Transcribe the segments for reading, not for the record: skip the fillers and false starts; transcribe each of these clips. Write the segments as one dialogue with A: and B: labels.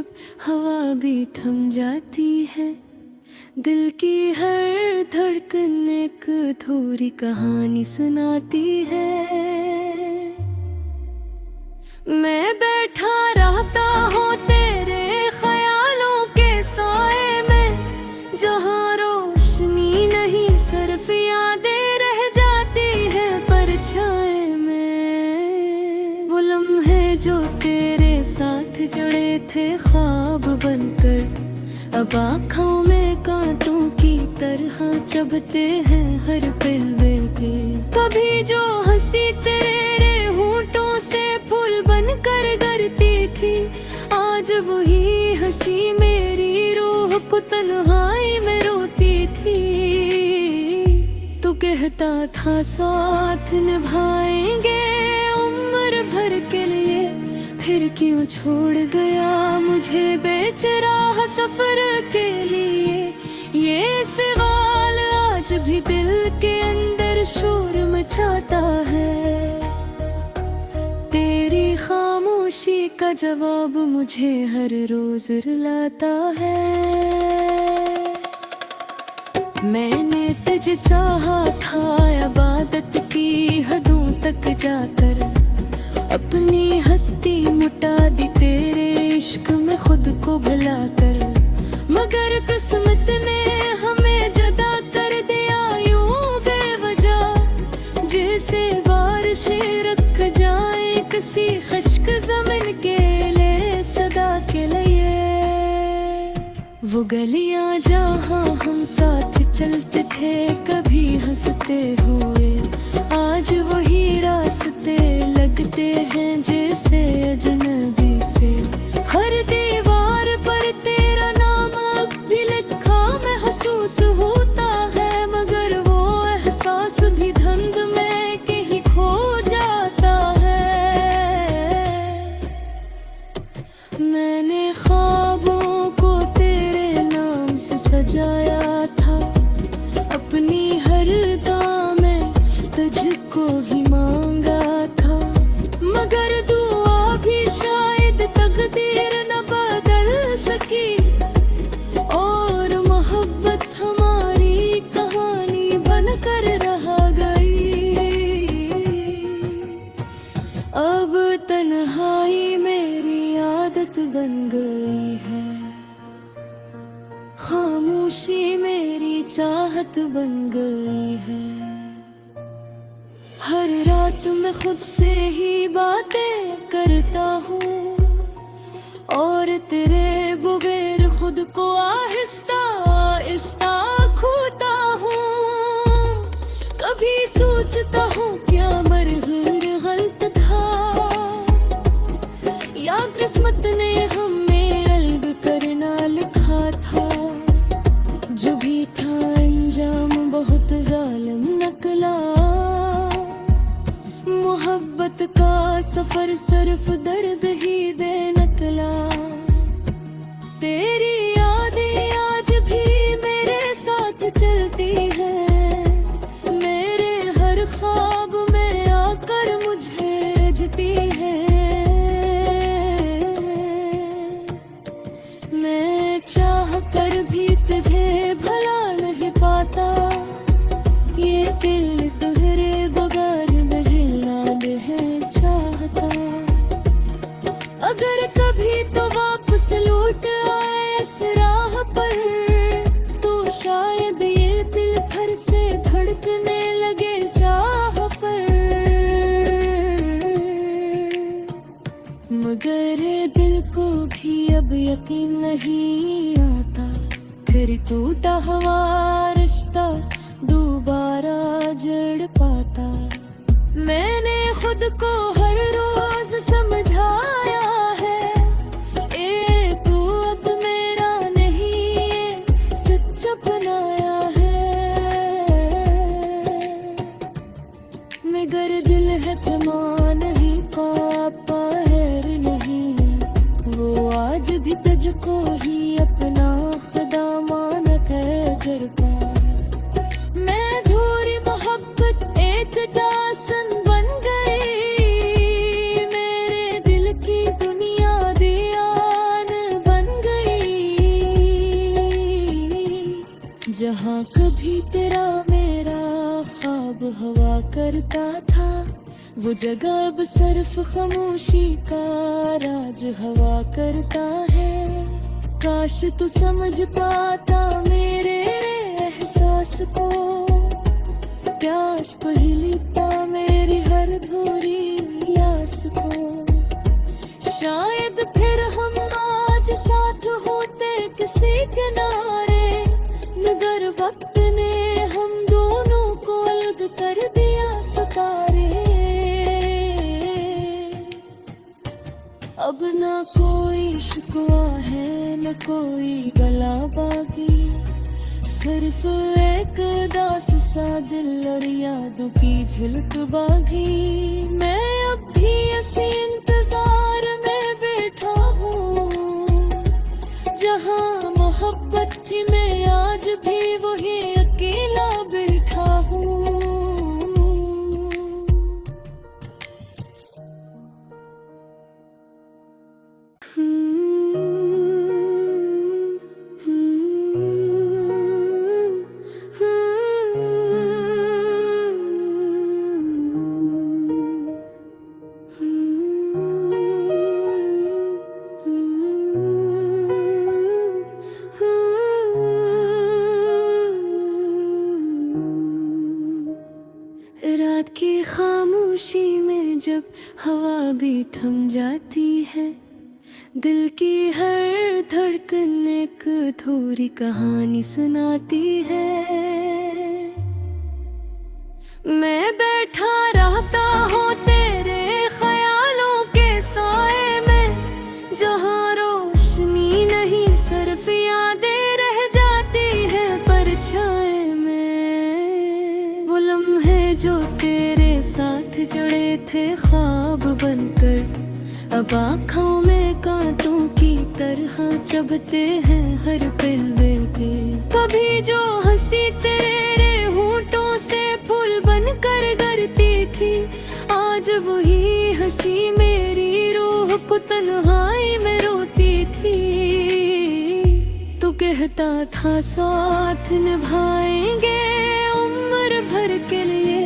A: जब हवा भी थम जाती है, दिल की हर धड़कन एक थोड़ी कहानी सुनाती है। मैं बैठा रहता हूँ तेरे ख्यालों के साए में, जहाँ रोशनी नहीं सिर्फ यादें रह जाती है परछाए में। वो लम्हे जो तेरे साथ जुड़े थे ख्वाब बनकर, अब आँखों में कांटों की तरह चुभते हैं हर पल के। कभी जो हंसी तेरे होठों से फूल बनकर गिरती थी, आज वही हंसी मेरी रूह को तन्हाई में रोती थी। तू कहता था साथ निभाएंगे उम्र भर के लिए, फिर क्यों छोड़ गया मुझे बेचराह सफर के लिए। ये सवाल आज भी दिल के अंदर शोर मचाता है, तेरी खामोशी का जवाब मुझे हर रोज रुलाता है। मैंने तुझे चाहा था इबादत की हदों तक जाकर, अपनी हस्ती मुटा दी तेरे इश्क में खुद को भुलाकर। मगर किस्मत ने हमें जुदा कर दिया यूं बेवजह, जैसे बारिशें रख जाए किसी खुश्क ज़मीन के लिए सदा के लिए। वो गलियां जहाँ हम साथ चलते थे कभी हंसते हुए, आज वही रास्ते लगते हैं जैसे अजनबी से। हर दीवार पर तेरा नाम अब भी लिखा महसूस होता है, मगर वो एहसास भी धुंध में कहीं खो जाता है। मैंने ख्वाबों को तेरे नाम से सजाया था, अपनी हर दामन तुझको ही मांगा था। मगर दुआ भी शायद तकदीर न बदल सकी, और मोहब्बत हमारी कहानी बनकर रह गई। अब तन्हाई मेरी आदत बन गई है, खामोशी मेरी चाहत बन गई है। हर रात मैं खुद से ही बातें करता हूँ, और तेरे बगैर खुद को आहिस्ता आहिस्ता खोता हूँ। कभी सोचता हूँ क्या मरहूर गलत था, या किस्मत ने हमें अलग करना लिखा था। जो भी था अंजाम बहुत जालिम निकला, मोहब्बत का सफर सिर्फ दर्द ही दे निकला। तेरी यादें आज भी मेरे साथ चलती है, मेरे हर ख्वाब में आकर मुझे रजती है। मैं चाह कर भी तुझे भला नहीं पाता, ये दिल तुहरे बगैर चाहता। अगर कभी तो वापस लौट आए इस राह पर, तो शायद ये दिल फिर से धड़कने लगे चाह पर। मगर दिल को भी अब यकीन नहीं आता, फिर टूटा हुआ रिश्ता दोबारा जड़ पाता। मैंने खुद को हर रोज समझाया है, ए तू अब मेरा नहीं सच अपनाया है। मगर दिल है थमा नहीं पापा हैर नहीं, वो आज भी तुझको ही अपना खुदा मानत है जर पार। मैं धूरी मोहब्बत एक दासन बन गई, मेरे दिल की दुनिया दीवान बन जहाँ कभी तेरा मेरा ख्वाब हवा करता था, वो जगह अब सिर्फ खामोशी का राज हवा करता है। काश तू समझ पाता मेरे एहसास को, प्यास पहलीता मेरी हर धूरी आस को। शायद फिर हम आज साथ होते किसी किनारे, मगर वक्त ने हम दोनों को अलग कर दिया सितारे। अब ना कोई शिकवा है न कोई गला बाकी, सिर्फ एक दास सा दिल और यादों की झलक बागी। मैं अब भी इसी इंतजार में बैठा हूँ, जहाँ मोहब्बत थी मैं आज भी वही अकेला बैठा हूँ। रात की खामोशी में जब हवा भी थम जाती है, दिल की हर धड़कन एक अधूरी कहानी सुनाती है। मैं बैठा रहता हूँ तेरे ख्यालों के साए में, जहाँ रोशनी नहीं सिर्फ यादें रह जाती है परछाए में। वो लम्हे जो तेरे साथ जुड़े थे ख्वाब बनकर, अब आँखों में कांटों की तरह चुभते हैं हर पल में। कभी जो हंसी तेरे होठों से फूल बनकर गिरती थी, आज वही हंसी मेरी रूह को तन्हाई में रोती थी। तो कहता था साथ निभाएंगे उम्र भर के लिए,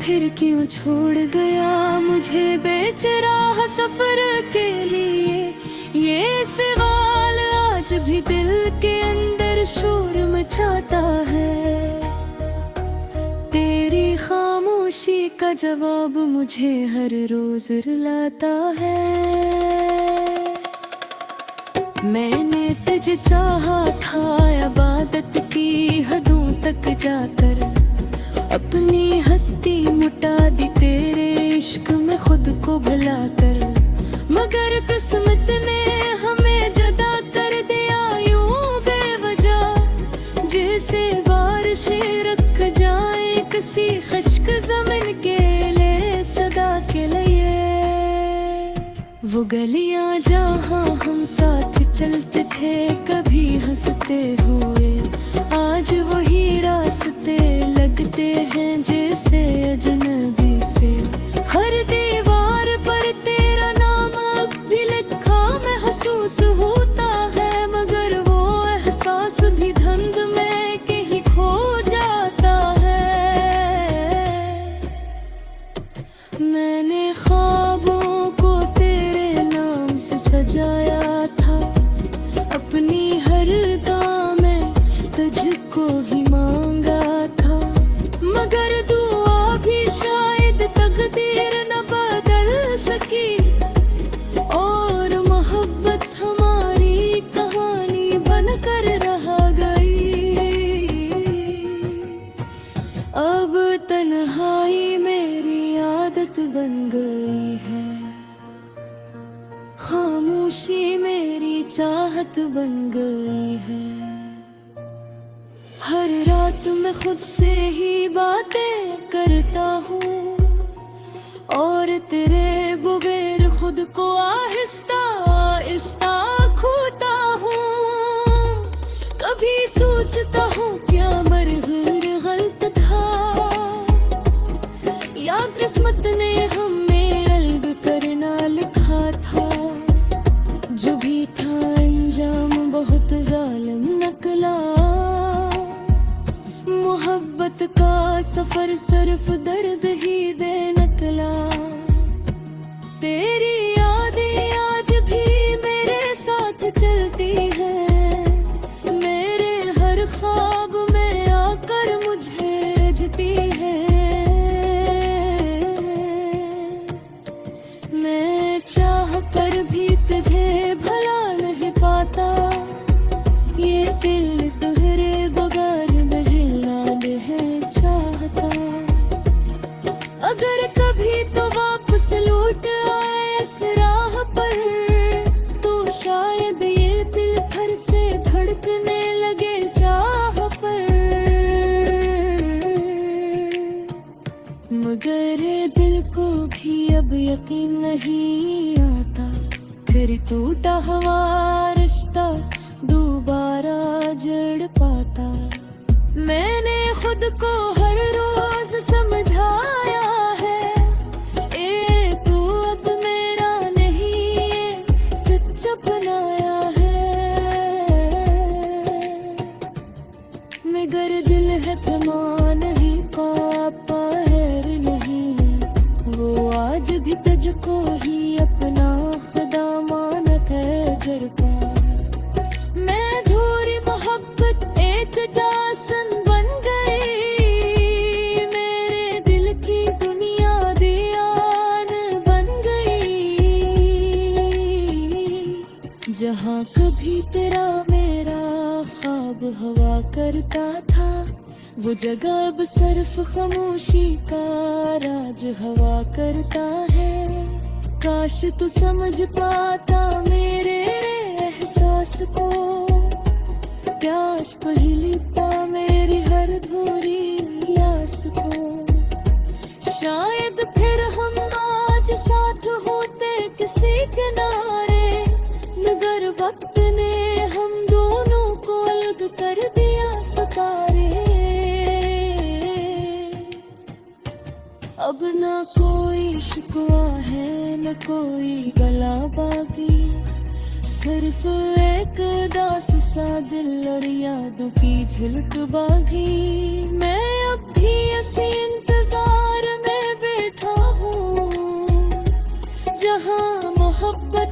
A: फिर क्यों छोड़ गया मुझे बेचराह सफर के लिए। ये सवाल आज भी दिल के अंदर शोर मचाता है, तेरी खामोशी का जवाब मुझे हर रोज रुलाता है। मैंने तुझे चाहा था इबादत की हदों तक जाकर, अपनी हस्ती मुटा दी तेरे इश्क में खुद को भुलाकर। मगर किस्मत ने हमें जुदा कर दिया यूं बेवजह, जैसे बारिशें रख जाए किसी खुश्क ज़मीन के लिए सदा के लिए। वो गलियां जहाँ हम साथ चलते थे कभी हंसते हुए, आज वही रास्ते लगते हैं जैसे अजनबी से। हर दीवार पर तेरा नाम अब भी लिखा महसूस होता है, मगर वो एहसास भी धुंध में कहीं खो जाता है। मैंने ख्वाबों को तेरे नाम से सजाया था, अपनी हर दामें तुझको ही मांगा था। मगर दुआ भी शायद तकदीर न बदल सकी, और मोहब्बत हमारी कहानी बनकर रह गई। अब तन्हाई मेरी आदत बन गई है, खामोशी मेरी चाहत बन गई है। हर रात मैं खुद से ही बातें करता हूँ, और तेरे बगैर खुद को आहिस्ता आहिस्ता खोता हूँ। कभी सोचता हूँ क्या मरहर गलत था, या किस्मत ने हमें अलग करना लिखा था। जो भी था अंजाम बहुत जालिम निकला, मोहब्बत का सफर सिर्फ दर्द ही दे निकला। तेरी यादें आज भी मेरे साथ चलती है, मेरे हर ख्वाब में आकर मुझे रजती है। मैं चाह कर भी तुझे भला नहीं पाता, ये दिल तुहरे बगैर बजना नहीं चाहता। अगर कभी तो वापस लौट आए इस राह पर, तो शायद ये दिल फिर से धड़कने लगे चाह पर। मगर दिल को भी अब यकीन नहीं आता, फिर टूटा हुआ रिश्ता दोबारा जड़ पाता। मैंने खुद को हर रोज समझाया है, ए तू अब मेरा नहीं ये सच अपनाया है। मगर दिल है थमा नहीं पापा हैर नहीं, वो आज भी तुझको ही अपना खुदा मानत है जरपा। मैं धूरी मोहब्बत एक दासन बन गई, मेरे दिल की दुनिया दीवान बन गई। जहाँ कभी तेरा मेरा ख्वाब हवा करता था, वो जगह अब सिर्फ खामोशी का राज हवा करता है। काश तू समझ पाता मेरे एहसास को, प्यास पहली था मेरी हर धूरी आस को। शायद फिर हम आज साथ होते किसी किनारे, मगर वक्त ने हम दोनों को अलग कर दिया सितारे। अब ना कोई शिकवा है न कोई गला बाकी, सिर्फ एक दास सा दिल और यादों की झलक बागी। मैं अब भी इसी इंतजार में बैठा हूँ, जहाँ मोहब्बत